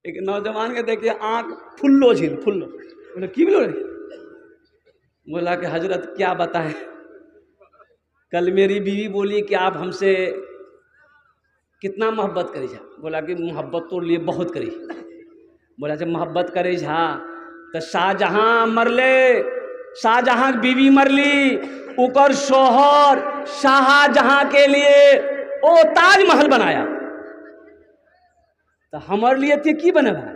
एक नौजवान के देखिए आँख फुल्लो झील फुल्लो, बोले की बोलो रे? बोला कि हजरत क्या बताएं, कल मेरी बीवी बोली कि आप हमसे कितना मोहब्बत करी झा। बोला कि मोहब्बत तो लिए बहुत करी। बोला जब मोहब्बत करे झा तो शाहजहां मरले, शाहजहां की बीवी मरली, उकर शोहर शाहजहां के लिए ओ ताजमहल बनाया, तो हमारे लिए ते की बने भाई?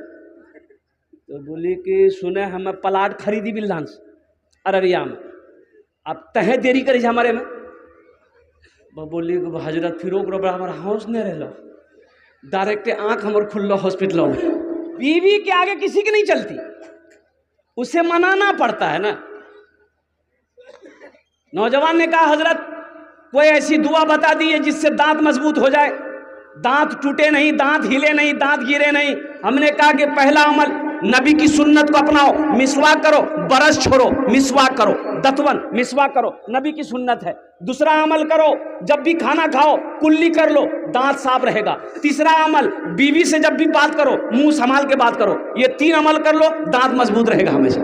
तो बोली कि सुने हमें प्लाट खरीदी बिल्लांस अररिया में, अब तहे देरी करी हमारे में। बोली हजरत फिर बड़ा हमारा हाउस नहीं रह, डायरेक्ट आँख हमारे खुल्लो हॉस्पिटलों में। बीवी के आगे किसी की नहीं चलती, उसे मनाना पड़ता है ना। नौजवान ने कहा हजरत कोई ऐसी दुआ बता दी है जिससे दांत मजबूत हो जाए, दांत टूटे नहीं, दांत हिले नहीं, दांत गिरे नहीं। हमने कहा कि पहला अमल नबी की सुन्नत को अपनाओ, मिसवाक करो, बरस छोड़ो, मिसवाक करो, दतवन मिसवाक करो, नबी की सुन्नत है। दूसरा अमल करो, जब भी खाना खाओ कुल्ली कर लो, दांत साफ रहेगा। तीसरा अमल, बीवी से जब भी बात करो मुंह संभाल के बात करो। ये 3 अमल कर लो, दांत मजबूत रहेगा हमेशा।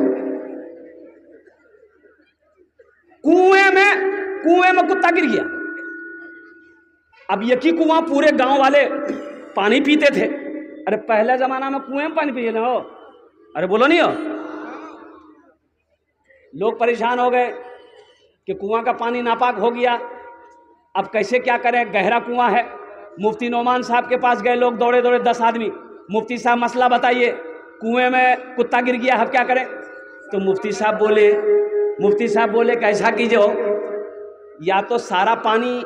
कुएं में कुत्ता गिर गया। अब यकी कुआं पूरे गांव वाले पानी पीते थे। अरे पहले जमाना में कुएं में पानी पिए ना हो, अरे बोलो नहीं हो। लोग परेशान हो गए कि कुआं का पानी नापाक हो गया, अब कैसे क्या करें, गहरा कुआं है। मुफ्ती नोमान साहब के पास गए लोग, दौड़े दौड़े 10 आदमी। मुफ्ती साहब मसला बताइए, कुएं में कुत्ता गिर गया, अब क्या करें? तो मुफ्ती साहब बोले कैसा कीजिए, या तो सारा पानी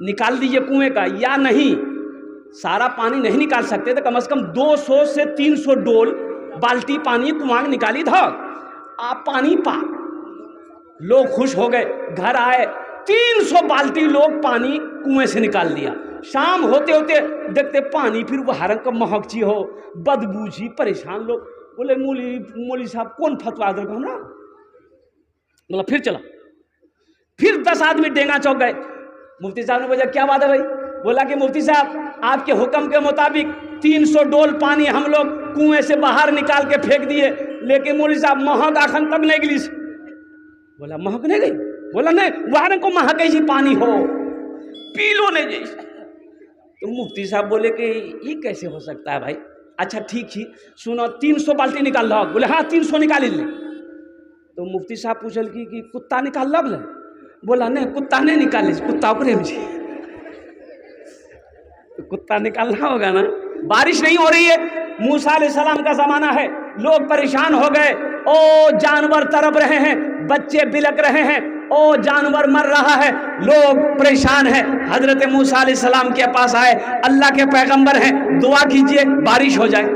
निकाल दीजिए कुएं का, या नहीं सारा पानी नहीं निकाल सकते तो कम से कम 200 से 300 डोल बाल्टी पानी कुआं निकाली था, आप पानी पा। लोग खुश हो गए, घर आए, 300 बाल्टी लोग पानी कुएं से निकाल दिया। शाम होते होते देखते पानी फिर वो हरंग का महकची हो, बदबूझी, परेशान लोग। बोले मौली साहब कौन फतवा दे हमरा? बोला फिर चला, फिर 10 आदमी डेंगा चौक गए। मुफ्ती साहब ने बोला क्या बात है भाई? बोला कि मुफ्ती साहब आपके हुक्म के मुताबिक 300 डोल पानी हम लोग कुएं से बाहर निकाल के फेंक दिए, लेकिन मौली साहब महक आखन तक नहीं गिली। बोला महक नहीं गई? बोला नहीं, वहां को महक ऐसी पानी हो, पी लो नहीं जैसे। तो मुफ्ती साहब बोले कि ये कैसे हो सकता है भाई? अच्छा ठीक ही सुनो, 300 बाल्टी निकाल लो। बोले हाँ 300 निकाल ले। तो मुफ्ती साहब पूछल कि कुत्ता निकाल लो? बोला नहीं कुत्ता नहीं निकाले, कुत्ता प्रेम जी, तो कुत्ता निकालना होगा ना। बारिश नहीं हो रही है, मूसा अलैहिस्सलाम का जमाना है, लोग परेशान हो गए। ओ जानवर तड़प रहे हैं, बच्चे बिलक रहे हैं, ओ जानवर मर रहा है, लोग परेशान हैं। हजरत मूसा अलैहिस्सलाम के पास आए, अल्लाह के पैगंबर हैं, दुआ कीजिए बारिश हो जाए।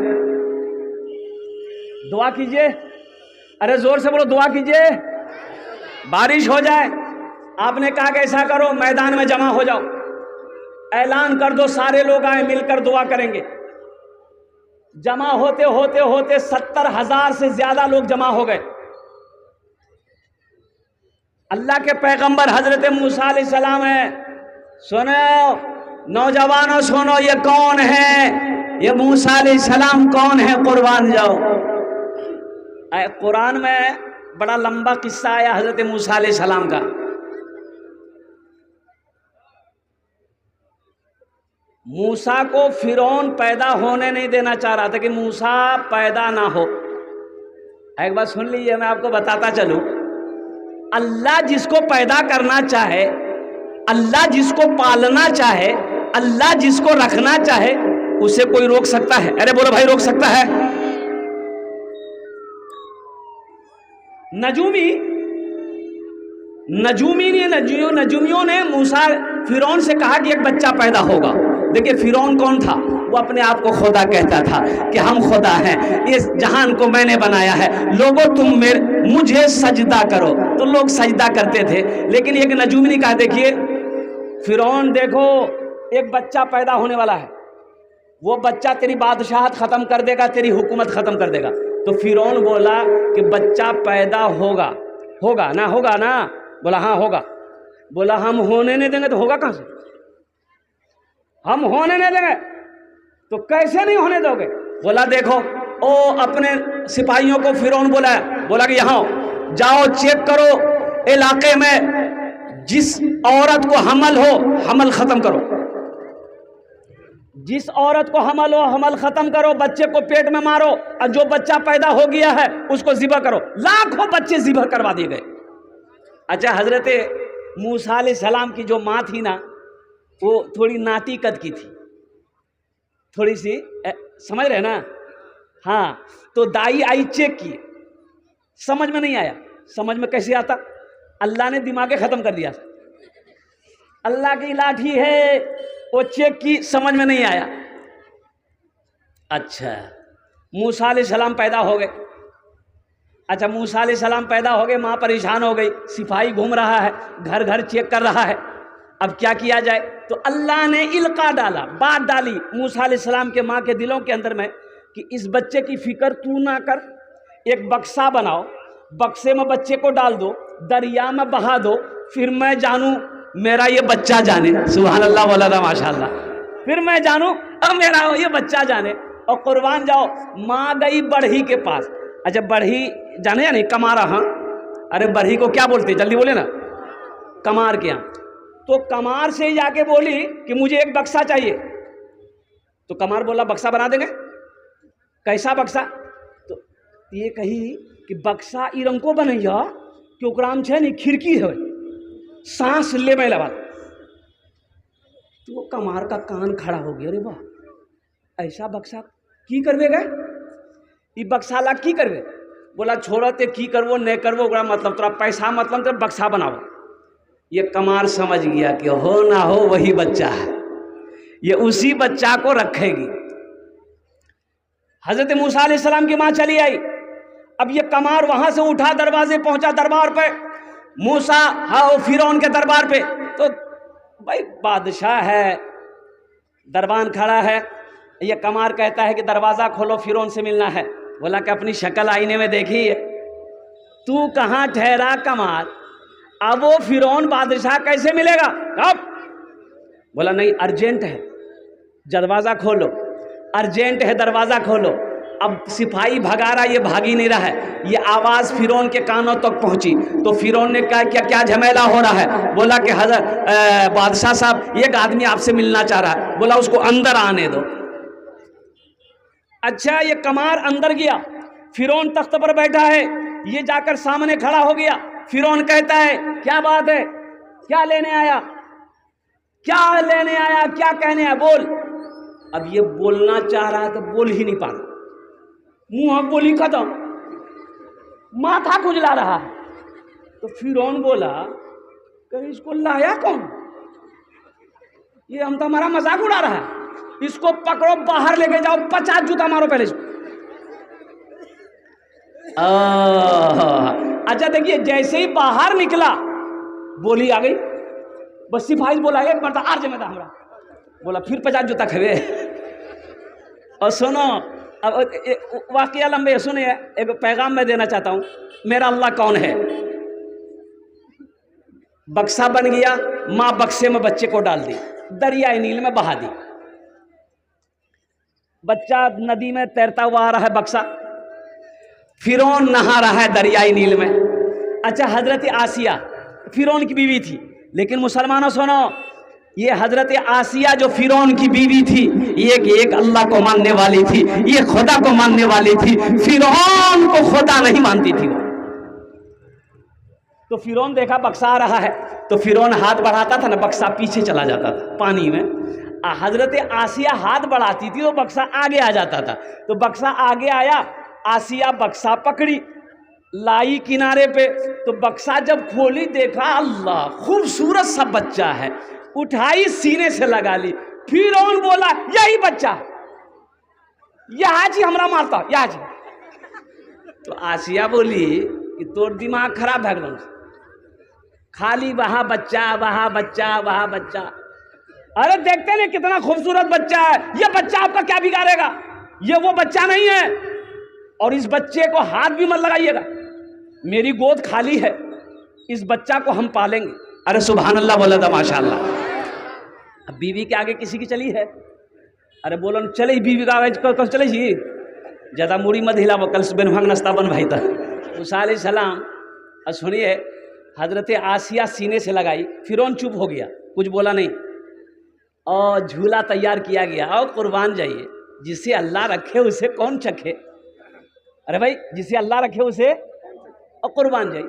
दुआ कीजिए, अरे जोर से बोलो, दुआ कीजिए बारिश हो जाए। आपने कहा कि ऐसा करो मैदान में जमा हो जाओ, ऐलान कर दो सारे लोग आए मिलकर दुआ करेंगे। जमा होते होते होते 70,000 से ज्यादा लोग जमा हो गए। अल्लाह के पैगंबर हजरत मूसा अलैहिस्सलाम है। सुनो नौजवानों, सुनो ये कौन है? ये मूसा अलैहिस्सलाम कौन है? कुर्बान जाओ। कुरान में बड़ा लंबा किस्सा आया हजरत मूसा अलैहिस्सलाम का। मूसा को फिरौन पैदा होने नहीं देना चाह रहा था कि मूसा पैदा ना हो। एक बात सुन लीजिए, मैं आपको बताता चलूं, अल्लाह जिसको पैदा करना चाहे, अल्लाह जिसको पालना चाहे, अल्लाह जिसको रखना चाहे, उसे कोई रोक सकता है? अरे बोलो भाई, रोक सकता है? नजूमियों ने मूसा फिरौन से कहा कि एक बच्चा पैदा होगा। देखिए फिरौन कौन था? वो अपने आप को खुदा कहता था कि हम खुदा हैं, इस जहान को मैंने बनाया है, लोगों तुम मुझे सजदा करो। तो लोग सजदा करते थे। लेकिन एक नजूमी ने कहा देखिए फिरौन, देखो एक बच्चा पैदा होने वाला है, वो बच्चा तेरी बादशाहत खत्म कर देगा, तेरी हुकूमत खत्म कर देगा। तो फिरौन बोला कि बच्चा पैदा होगा ना? होगा ना? बोला हाँ होगा। बोला हम होने नहीं देंगे। तो होगा कहां से? हम होने नहीं देंगे। तो कैसे नहीं होने दोगे? बोला देखो, ओ अपने सिपाहियों को फिरौन बोला कि यहाँ जाओ, चेक करो इलाके में जिस औरत को हमल हो, हमल खत्म करो, जिस औरत को हमल हो हमल खत्म करो, बच्चे को पेट में मारो और जो बच्चा पैदा हो गया है उसको ज़िबह करो। लाखों बच्चे ज़िबह करवा दिए गए। अच्छा, हजरत मूसा अलैहिस्सलाम की जो माँ थी ना, वो थोड़ी नाटी कद की थी, थोड़ी सी, समझ रहे ना? हाँ, तो दाई आई, चेक की, समझ में नहीं आया। समझ में कैसे आता? अल्लाह ने दिमाग ख़त्म कर दिया। अल्लाह की लाठी है, वो चेक की, समझ में नहीं आया। अच्छा, मूसा अलैहिस्सलाम पैदा हो गए। अच्छा, मूसा अलैहिस्सलाम पैदा हो गए, माँ परेशान हो गई, सिपाही घूम रहा है, घर घर चेक कर रहा है, अब क्या किया जाए? तो अल्लाह ने इल्का डाला, बात डाली मूसा अलैहिस्सलाम के माँ के दिलों के अंदर में कि इस बच्चे की फिक्र तू ना कर, एक बक्सा बनाओ, बक्से में बच्चे को डाल दो, दरिया में बहा दो, फिर मैं जानूं मेरा ये बच्चा जाने। सुभान अल्लाह वल्लाह माशाअल्लाह। फिर मैं जानूं अब मेरा ये बच्चा जाने और कुर्बान जाओ। माँ गई बढ़ी के पास। अच्छा, बढ़ी जाने या नहीं? कमारा। हाँ, अरे बढ़ी को क्या बोलते, जल्दी बोले ना। कमार के यहाँ। तो कमार से जाके बोली कि मुझे एक बक्सा चाहिए। तो कमार बोला बक्सा बना देंगे। कैसा बक्सा? तो ये कही कि बक्सा ई रंग को बनैया कि ओकराम छे नहीं खिड़की है, सांस ले में लगा। तो वो कमार का कान खड़ा हो गया, अरे वाह, ऐसा बक्सा की करवे गए, ये बक्सा ला की करवे? बोला छोड़ो ते की करवो नहीं करवो, ओकरा मतलब तोरा पैसा मतलब तो बक्सा बनाओ। ये कमार समझ गया कि हो ना हो वही बच्चा है, ये उसी बच्चा को रखेगी। हजरत मूसा अलैहिस्सलाम की माँ चली आई। अब ये कमार वहां से उठा, दरवाजे पहुंचा, दरबार पे मूसा, हाँ फिरौन के दरबार पे। तो भाई बादशाह है, दरबान खड़ा है, ये कमार कहता है कि दरवाजा खोलो, फिरौन से मिलना है। बोला कि अपनी शक्ल आईने में देखी है, तू कहाँ ठहरा कमार, अब वो फिरौन बादशाह कैसे मिलेगा? अब बोला नहीं, अर्जेंट है, दरवाजा खोलो, अर्जेंट है, दरवाजा खोलो। अब सिपाही भगा रहा, ये भाग ही नहीं रहा है। ये आवाज़ फिरौन के कानों तक पहुंची। तो फिरौन ने कहा क्या क्या झमेला हो रहा है? बोला कि हजरत बादशाह साहब, एक आदमी आपसे मिलना चाह रहा है। बोला उसको अंदर आने दो। अच्छा, ये कमार अंदर गया, फिरौन तख्त पर बैठा है, ये जाकर सामने खड़ा हो गया। फिरौन कहता है क्या बात है, क्या लेने आया, क्या लेने आया, क्या कहने आया, बोल। अब ये बोलना चाह रहा है तो बोल ही नहीं पा रहा, मुंह बोली खत्म, माथा खुजला रहा है। तो फिरौन बोला कि इसको लाया कौन, ये हम तो हमारा मजाक उड़ा रहा है, इसको पकड़ो, बाहर लेके जाओ, 50 जूता मारो पहले इसको। अच्छा देखिए, जैसे ही बाहर निकला बोली आ गई, बस सिपाही बोला एक मरता आर जमे था हमरा, बोला फिर 50 जूता खेवे। और सुनो, अब वाकया लंबे सुनिए, एक पैगाम मैं देना चाहता हूं, मेरा अल्लाह कौन है। बक्सा बन गया, माँ बक्से में बच्चे को डाल दी, दरियाई नील में बहा दी, बच्चा नदी में तैरता हुआ आ रहा है, बक्सा, फिरौन नहा रहा है दरियाई नील में। अच्छा, हजरत आसिया फिरौन की बीवी थी, लेकिन मुसलमानों सुनो, ये हजरत आसिया जो फिरौन की बीवी थी, एक अल्लाह को मानने वाली थी, ये खुदा को मानने वाली थी, फिरौन को खुदा नहीं मानती थी। तो फिरौन देखा बक्सा आ रहा है, तो फिरौन हाथ बढ़ाता था ना, बक्सा पीछे चला जाता था पानी में। हजरत आसिया हाथ बढ़ाती थी तो बक्सा आगे आ जाता था। तो बक्सा आगे आया, आसिया बक्सा पकड़ी, लाई किनारे पे। तो बक्सा जब खोली, देखा अल्लाह खूबसूरत सा बच्चा है, उठाई सीने से लगा ली। फिरौन बोला यही बच्चा, यहाँ जी हमरा मारता, यहाँ जी। तो आसिया बोली कि तोर दिमाग खराब है, खाली वहाँ बच्चा, वहाँ बच्चा, वहाँ बच्चा। अरे देखते नहीं कितना खूबसूरत बच्चा है, ये बच्चा आपका क्या बिगाड़ेगा, ये वो बच्चा नहीं है, और इस बच्चे को हाथ भी मत लगाइएगा, मेरी गोद खाली है, इस बच्चा को हम पालेंगे। अरे सुभान अल्लाह बोला था, माशाअल्लाह। अब बीवी के आगे किसी की चली है, अरे बोलो न चले बीवी का चले जी ज़्यादा मुड़ी मत हिलावो, कल सुबह भाग नाश्ता बन भाई था। मूसा अलैहिस्सलाम और सुनिए, हजरत आसिया सीने से लगाई, फिरौन चुप हो गया, कुछ बोला नहीं, और झूला तैयार किया गया। और कुर्बान जाइए, जिसे अल्लाह रखे उसे कौन चखे। अरे भाई जिसे अल्लाह रखे उसे, और कुर्बान जाइए।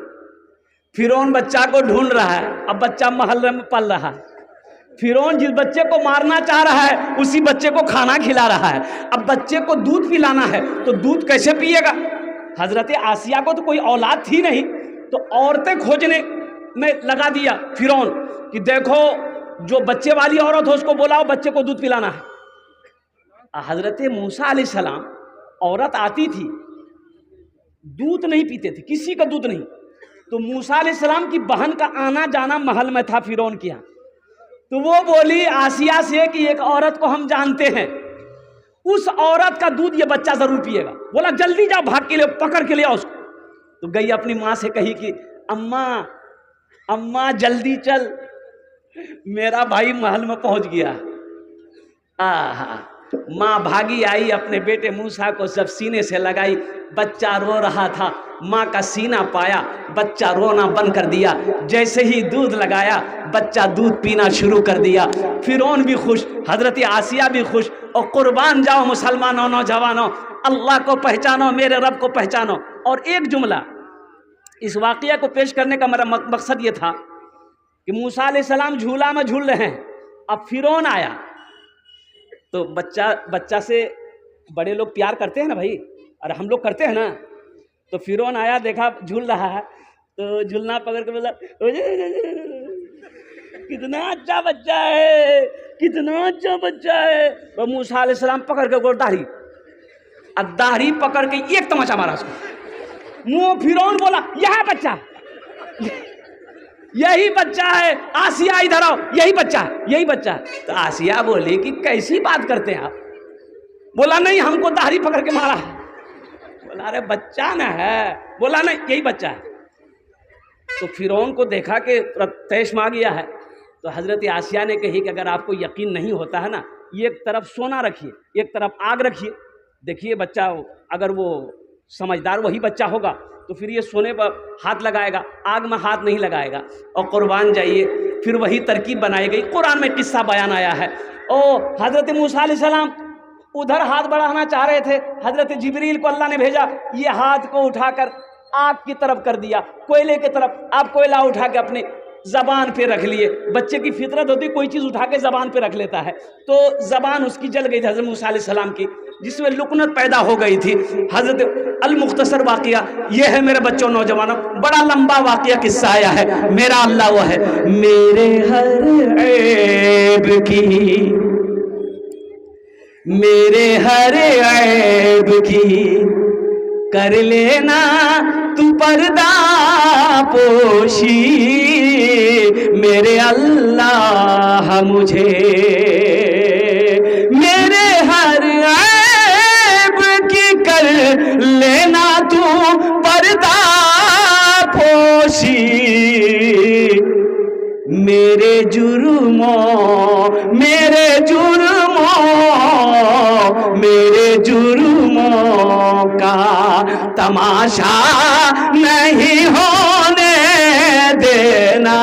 फिरौन बच्चा को ढूंढ रहा है, अब बच्चा महल में पल रहा है। फिरौन जिस बच्चे को मारना चाह रहा है उसी बच्चे को खाना खिला रहा है। अब बच्चे को दूध पिलाना है तो दूध कैसे पिएगा। हजरत आसिया को तो कोई औलाद थी नहीं, तो औरतें खोजने में लगा दिया फिरौन कि देखो जो बच्चे वाली औरत हो उसको बुलाओ, बच्चे को दूध पिलाना है। हजरत मूसा अलैहिस्सलाम, औरत आती थी, दूध नहीं पीते थे, किसी का दूध नहीं। तो मूसा अलैहिस्सलाम की बहन का आना जाना महल में था फिरौन के यहाँ, तो वो बोली आसिया से कि एक औरत को हम जानते हैं, उस औरत का दूध ये बच्चा जरूर पिएगा। बोला जल्दी जाओ, भाग के लिए पकड़ के ले आओ उसको। तो गई अपनी माँ से कही कि अम्मा अम्मा जल्दी चल, मेरा भाई महल में पहुंच गया। माँ भागी आई, अपने बेटे मूसा को सब सीने से लगाई, बच्चा रो रहा था, माँ का सीना पाया, बच्चा रोना बंद कर दिया। जैसे ही दूध लगाया बच्चा दूध पीना शुरू कर दिया। फिरौन भी खुश, हजरत आसिया भी खुश। और कुर्बान जाओ मुसलमानों, नौजवानों, अल्लाह को पहचानो, मेरे रब को पहचानो। और एक जुमला, इस वाक़या को पेश करने का मेरा मकसद ये था कि मूसा अलैहिस्सलाम झूला में झूल रहे हैं, अब फिरौन आया। तो बच्चा से बड़े लोग प्यार करते हैं ना भाई, अरे हम लोग करते हैं ना। तो फिरौन आया, देखा झूल रहा है, तो झूलना पकड़ के बोला कितना अच्छा बच्चा है, कितना अच्छा बच्चा है। तो मूसा अलैहिस्सलाम पकड़ के दाढ़ी, अब दाढ़ी पकड़ के एक तमाचा मारा उसको मुंह। फिरौन बोला यह बच्चा, यही बच्चा है, आसिया इधर आओ, यही बच्चा है, यही बच्चा है। तो आसिया बोली कि कैसी बात करते हैं आप। बोला नहीं, हमको दाढ़ी पकड़ के मारा है। बोला अरे बच्चा ना है। बोला नहीं, यही बच्चा है। तो फिरौन को देखा कि तैश में आ गया है, तो हजरत आसिया ने कही कि अगर आपको यकीन नहीं होता है ना, एक तरफ सोना रखिए, एक तरफ आग रखिए, देखिए बच्चा अगर वो समझदार वही बच्चा होगा तो फिर ये सोने पर हाथ लगाएगा, आग में हाथ नहीं लगाएगा। और कुर्बान जाइए, फिर वही तरकीब बनाई गई। कुरान में किस्सा बयान आया है। ओ हजरत मूसा अलैहिस्सलाम उधर हाथ बढ़ाना चाह रहे थे, हजरत जिब्रील को अल्लाह ने भेजा, ये हाथ को उठाकर आग की तरफ कर दिया, कोयले की तरफ। आप कोयला उठा के अपनी जबान पे रख लिए। बच्चे की फितरत होती, कोई चीज़ उठा के जबान पे रख लेता है, तो जबान उसकी जल गई थी हजरत मूसा अलैहिस्सलाम की, जिसमें लुकनत पैदा हो गई थी। हजरत अल मुख्तसर वाक़िया ये है मेरे बच्चों, नौजवानों, बड़ा लंबा वाक़िया किस्सा आया है। मेरा अल्लाह वो है, मेरे हर ऐब की, मेरे हर ऐब की कर लेना तू पर्दा पोशी, मेरे अल्लाह मुझे मेरे हर ऐब की कर लेना तू पर्दा पोशी, मेरे जुर्मों मेरे जुर्मों मेरे जुर्मों का तमाशा नहीं होने देना,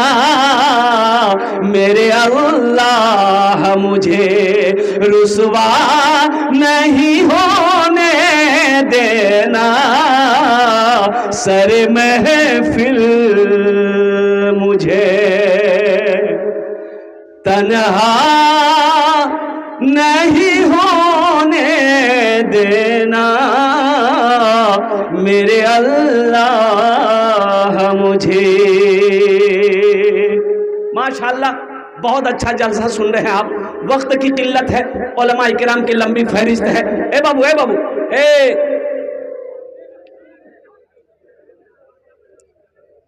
मेरे अल्लाह मुझे रुसवा नहीं होने देना, सर महफिल मुझे तन्हा नहीं होने देना, मेरे अल्लाह मुझे। माशाअल्लाह, बहुत अच्छा जलसा सुन रहे हैं आप। वक्त की किल्लत है, उलमा इकराम की लंबी फहरिस्त है। ए बाबू, ए बाबू, ए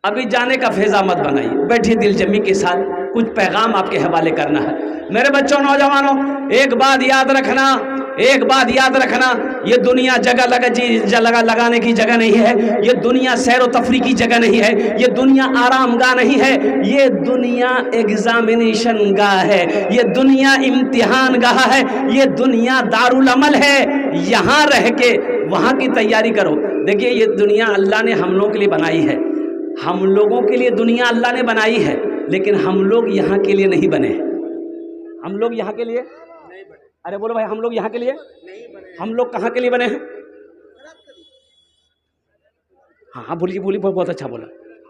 अभी जाने का फेजा मत बनाइए, बैठिए दिलजमी के साथ, कुछ पैगाम आपके हवाले करना है। मेरे बच्चों, नौजवानों, एक बात याद रखना, एक बात याद रखना, ये दुनिया जगह लगाने की जगह नहीं है, ये दुनिया सैर व तफरी की जगह नहीं है, ये दुनिया आराम गाह नहीं है, ये दुनिया एग्जामिनेशन गाह है, ये दुनिया इम्तिहान गाह है, ये दुनिया दारुल अमल है। यहाँ रह के वहाँ की तैयारी करो। देखिए ये दुनिया अल्लाह ने हम लोगों के लिए बनाई है, हम लोगों के लिए दुनिया अल्लाह ने बनाई है, लेकिन हम लोग यहाँ के लिए नहीं बने। हम लोग यहाँ के लिए नहीं बने। अरे बोलो भाई, हम लोग यहाँ के लिए नहीं बने। हम लोग कहाँ के लिए बने हैं? हाँ हाँ बोलिए बोलिए, बहुत अच्छा बोला।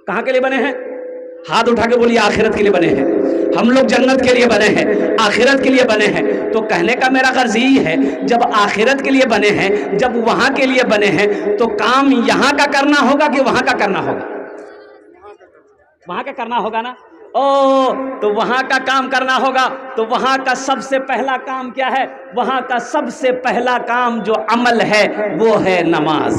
कहाँ के लिए बने हैं? हाथ उठा के बोलिए, आखिरत के लिए बने हैं। हम लोग जन्नत के लिए बने हैं, आखिरत के लिए बने हैं। तो कहने का मेरा गर्ज यही है, जब आखिरत के लिए बने हैं, जब वहाँ के लिए बने हैं, तो काम यहाँ का करना होगा कि वहाँ का करना होगा? वहाँ का करना होगा ना। तो वहाँ का काम करना होगा। तो वहाँ का सबसे पहला काम क्या है? वहाँ का सबसे पहला काम जो अमल है वो है नमाज,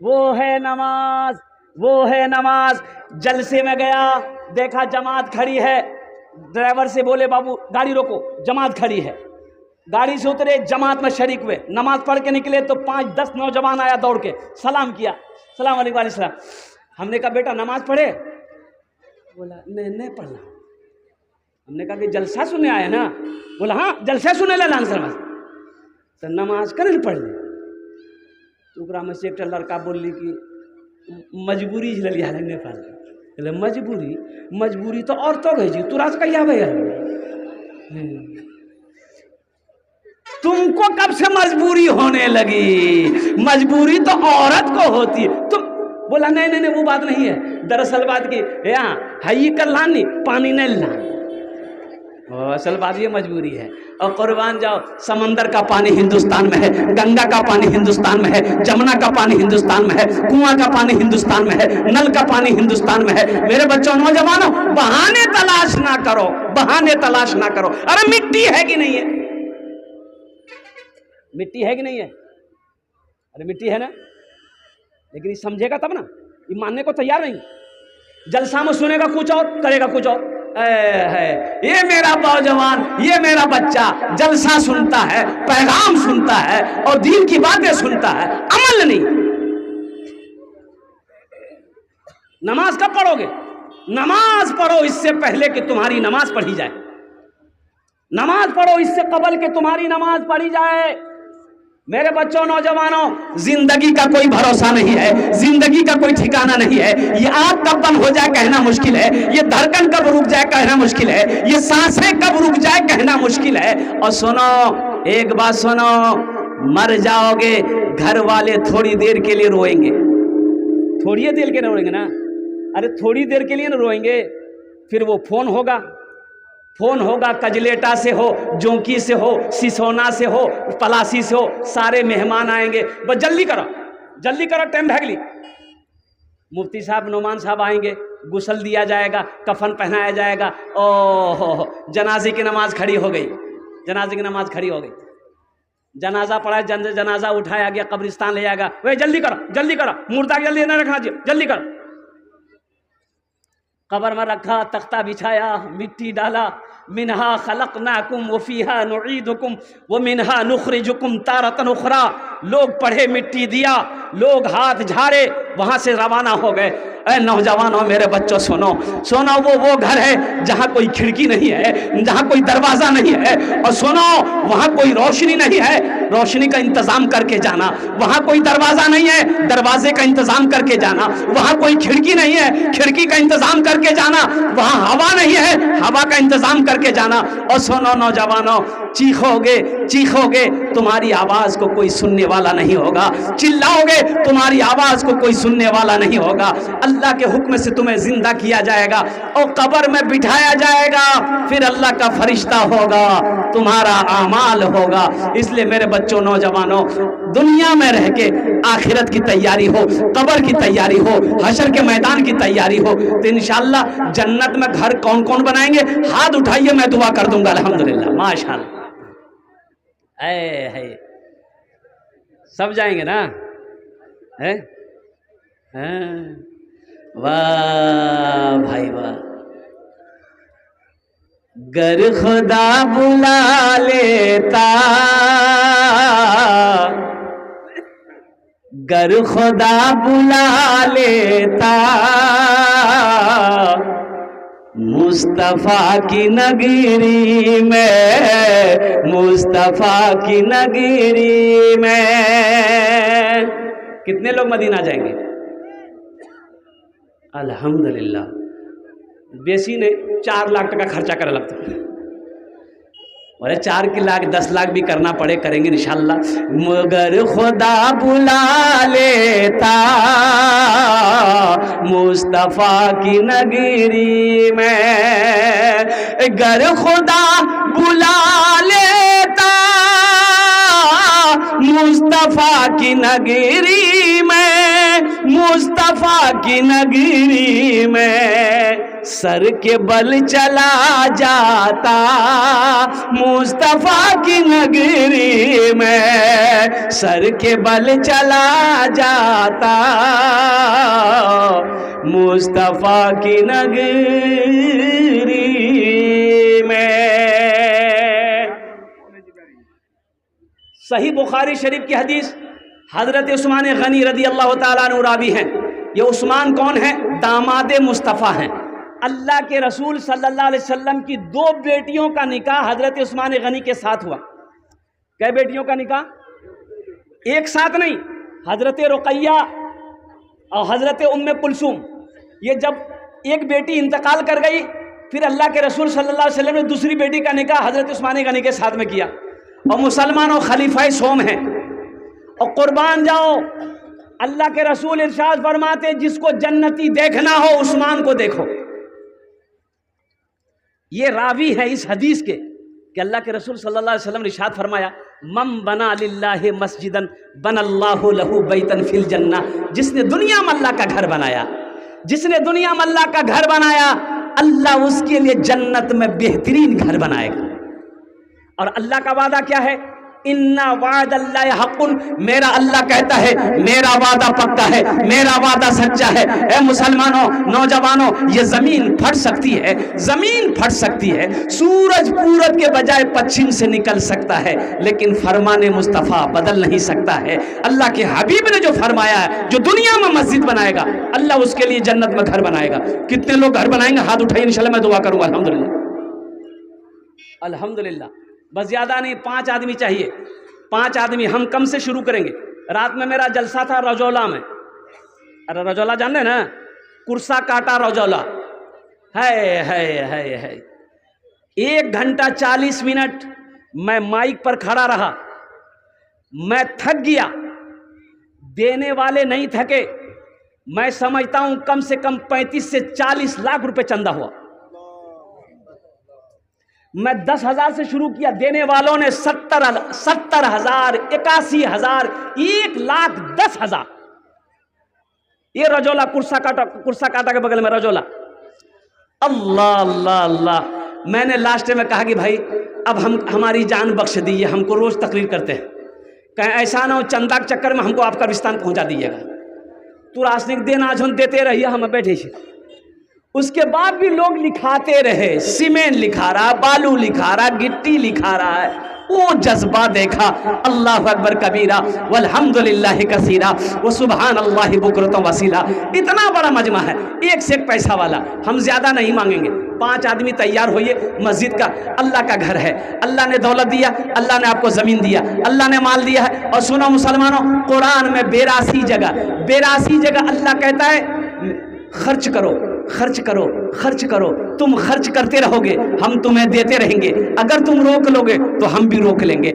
वो है नमाज, वो है नमाज। जलसे में गया, देखा जमात खड़ी है, ड्राइवर से बोले बाबू गाड़ी रोको, जमात खड़ी है। गाड़ी से उतरे, जमात में शरीक हुए, नमाज पढ़ के निकले तो 5-10 नौजवान आया दौड़ के, सलाम किया, सलाम अलैकुम सलाम। हमने कहा बेटा नमाज पढ़े? बोला नहीं पढ़ना। हमने कहा कि जलसा सुनने आए ना? बोला हाँ जलसा सुने ला लान समझ, तो नमाज कर पढ़ ले। तो में से एक लड़का बोली कि मजबूरी लिया नेपाल। मजबूरी तो औरतों गई जी, तुराज कहिया भैया तुमको कब से मजबूरी होने लगी? मजबूरी तो औरत को होती है। तुम बोला नहीं वो बात नहीं है। दरअसल बात की यहाँ है कर लानी, पानी नहीं लानी, असल बात ये मजबूरी है। और कुर्बान जाओ, समंदर का पानी हिंदुस्तान में है, गंगा का पानी हिंदुस्तान में है, जमुना का पानी हिंदुस्तान में है, कुआं का पानी हिंदुस्तान में है, नल का पानी हिंदुस्तान में है। मेरे बच्चों नौजवानों, बहाने तलाश ना करो, बहाने तलाश ना करो। अरे मिट्टी है कि नहीं है? मिट्टी है कि नहीं है? अरे मिट्टी है ना, लेकिन ये समझेगा तब ना, ये मानने को तैयार नहीं। जलसा में सुनेगा कुछ और, करेगा कुछ और। है ये मेरा नौजवान, ये मेरा बच्चा जलसा सुनता है, पैगाम सुनता है और दीन की बातें सुनता है, अमल नहीं। नमाज कब पढ़ोगे? नमाज पढ़ो इससे पहले कि तुम्हारी नमाज पढ़ी जाए। नमाज पढ़ो इससे कबल के तुम्हारी नमाज पढ़ी जाए। मेरे बच्चों नौजवानों, जिंदगी का कोई भरोसा नहीं है, जिंदगी का कोई ठिकाना नहीं है। ये आँख कब बंद हो जाए कहना मुश्किल है, ये धड़कन कब रुक जाए कहना मुश्किल है, ये सांसें कब रुक जाए कहना मुश्किल है। और सुनो, एक बात सुनो, मर जाओगे, घर वाले थोड़ी देर के लिए रोएंगे। थोड़ी देर के लिए रोएंगे ना? अरे थोड़ी देर के लिए ना रोएंगे, फिर वो फोन होगा, कजलेटा से हो, जोंकी से हो, सिसोना से हो, पलासी से हो, सारे मेहमान आएंगे। बस जल्दी करो, टाइम भागली। मुफ्ती साहब, नोमान साहब आएंगे, गुसल दिया जाएगा, कफन पहनाया जाएगा। ओह, जनाजे की नमाज खड़ी हो गई, जनाजा पढ़ा, जनाजा उठाया गया, कब्रिस्तान ले जाएगा। वे जल्दी करो, मुर्दा जल्दी न रखना, जल्दी करो। कब्र में रखा, तख्ता बिछाया, मिट्टी डाला, मिनहा खलकनाकुम व फीहा नुईदुकुम व मिनहा नुखरिजुकुम तारतन उखरा। लोग पढ़े, मिट्टी दिया, लोग हाथ झाड़े, वहाँ से रवाना हो गए। ऐ नौजवानों, मेरे बच्चों सुनो, वो घर है जहाँ कोई खिड़की नहीं है, जहाँ कोई दरवाज़ा नहीं है। और सुनो, वहाँ कोई रोशनी नहीं है, रोशनी का इंतज़ाम करके जाना। वहाँ कोई दरवाज़ा नहीं है, दरवाजे का इंतज़ाम करके जाना। वहाँ कोई खिड़की नहीं है, खिड़की का इंतज़ाम करके जाना। वहाँ हवा नहीं है, हवा का इंतज़ाम करके जाना। और सुनो नौजवानों, चीखोगे, तुम्हारी आवाज़ को कोई सुनने वाला नहीं होगा। चिल्लाओगे, तुम्हारी आवाज़ को कोई सुनने वाला नहीं होगा। अल्लाह के हुक्म से तुम्हें जिंदा किया जाएगा और कब्र में बिठाया जाएगा। फिर अल्लाह का फरिश्ता होगा, तुम्हारा आमाल होगा। इसलिए मेरे बच्चों नौजवानों, दुनिया में रह के आखिरत की तैयारी हो, कब्र की तैयारी हो, हशर के मैदान की तैयारी हो, तो इंशाअल्लाह जन्नत में घर कौन कौन बनाएंगे? हाथ उठाइए, मैं दुआ कर दूंगा। अल्हम्दुलिल्लाह, माशाअल्लाह, है सब जाएंगे ना? है वाह भाई वाह। गर खुदा बुला लेता, गर खुदा बुला लेता, मुस्तफा की नगरी में, मुस्तफा की नगरी में। कितने लोग मदीना जाएंगे? अल्हम्दुलिल्लाह। बेसी ने 4 लाख टका खर्चा करे लगता है। अरे 4 लाख 10 लाख भी करना पड़े करेंगे इंशाअल्लाह। मगर खुदा बुला लेता, मुस्तफा की नगरी में, गर खुदा बुला लेता, मुस्तफा की नगरी में, मुस्तफा की नगरी में, सर के बल चला जाता, मुस्तफा की नगरी में, सर के बल चला जाता, मुस्तफा की नगरी में। सही बुखारी शरीफ की हदीस, हजरत उस्मान गनी रदी अल्लाह ताला अन्हु रावी हैं। ये उस्मान कौन है? दामाद मुस्तफ़ा हैं। अल्लाह के रसूल सल्लल्लाहु अलैहि वसल्लम की 2 बेटियों का निकाह हजरत उस्मान गनी के साथ हुआ। कै बेटियों का निकाह? एक साथ नहीं, हजरत रुकैया और हजरत उम्मे कुलसूम। ये जब एक बेटी इंतकाल कर गई, फिर अल्लाह के रसूल सल्लल्लाहु अलैहि वसल्लम ने दूसरी बेटी का निकाह हजरत उस्मान गनी के साथ में किया। और मुसलमान और खलीफाए सोम हैं। और कुर्बान जाओ, अल्लाह के रसूल इरशाद फरमाते जिसको जन्नती देखना हो उस्मान को देखो। ये रावी है इस हदीस के कि अल्लाह के रसूल सल्लल्लाहु अलैहि वसल्लम ने इरशाद फरमाया, मम बना लिल्लाहि मस्जिदन बनल्लाहु लहू बैतन फिल जन्ना। जिसने दुनिया में अल्लाह का घर बनाया, जिसने दुनिया में अल्लाह का घर बनाया, अल्लाह उसके लिए जन्नत में बेहतरीन घर बनाएगा। और अल्लाह का वादा क्या है? इन्ना वादल्लाहि हक़्क़ुन। मेरा अल्लाह कहता है मेरा वादा पक्का है, मेरा वादा सच्चा है। ए मुसलमानों, नौजवानों, ये जमीन फट सकती है, जमीन फट सकती है, सूरज पूरब के बजाय पश्चिम से निकल सकता है, लेकिन फरमाने मुस्तफ़ा बदल नहीं सकता है। अल्लाह के हबीब ने जो फरमाया है, जो दुनिया में मस्जिद बनाएगा अल्लाह उसके लिए जन्नत में घर बनाएगा। कितने लोग घर बनाएंगे? हाथ उठाइए, इंशाल्लाह मैं दुआ करूंगा। अल्हम्दुलिल्लाह, अल्हम्दुलिल्लाह। बस ज़्यादा नहीं, 5 आदमी चाहिए, 5 आदमी। हम कम से शुरू करेंगे। रात में मेरा जलसा था रजौला में। अरे रजौला जान रहे ना? कुर्सा काटा रजौला है। 1 घंटा 40 मिनट मैं माइक पर खड़ा रहा। मैं थक गया, देने वाले नहीं थके। मैं समझता हूं कम से कम 35 से 40 लाख रुपए चंदा हुआ। मैं 10,000 से शुरू किया, देने वालों ने 70,000, 81,000, 1,10,000। ये रजौला कुर्सा काटा के बगल में रजौला। अल्लाह अल्लाह अल्लाह। मैंने लास्ट में कहा कि भाई अब हमारी जान बख्श दीजिए, हमको रोज तकरीर करते हैं, कहीं ऐसा ना हो चंदा के चक्कर में हमको आपका विस्तान पहुंचा दीजिएगा। तू राशनिक देना आज हम देते रहिए, हम बैठे थे। उसके बाद भी लोग लिखाते रहे, सीमेंट लिखा रहा, बालू लिखा रहा, गिट्टी लिखा रहा है। वो जज्बा देखा। अल्लाह अकबर कबीरा वल्हम्दुलिल्लाहि कसीरा व सुभान अल्लाहि बुकरतम वसीला। इतना बड़ा मजमा है, एक से एक पैसा वाला। हम ज्यादा नहीं मांगेंगे, 5 आदमी तैयार होइए। मस्जिद का अल्लाह का घर है, अल्लाह ने दौलत दिया, अल्लाह ने आपको जमीन दिया, अल्लाह ने माल दिया है। और सुनो मुसलमानों, कुरान में 82 जगह अल्लाह कहता है खर्च करो, खर्च करो, खर्च करो। तुम खर्च करते रहोगे, हम तुम्हें देते रहेंगे। अगर तुम रोक लोगे तो हम भी रोक लेंगे।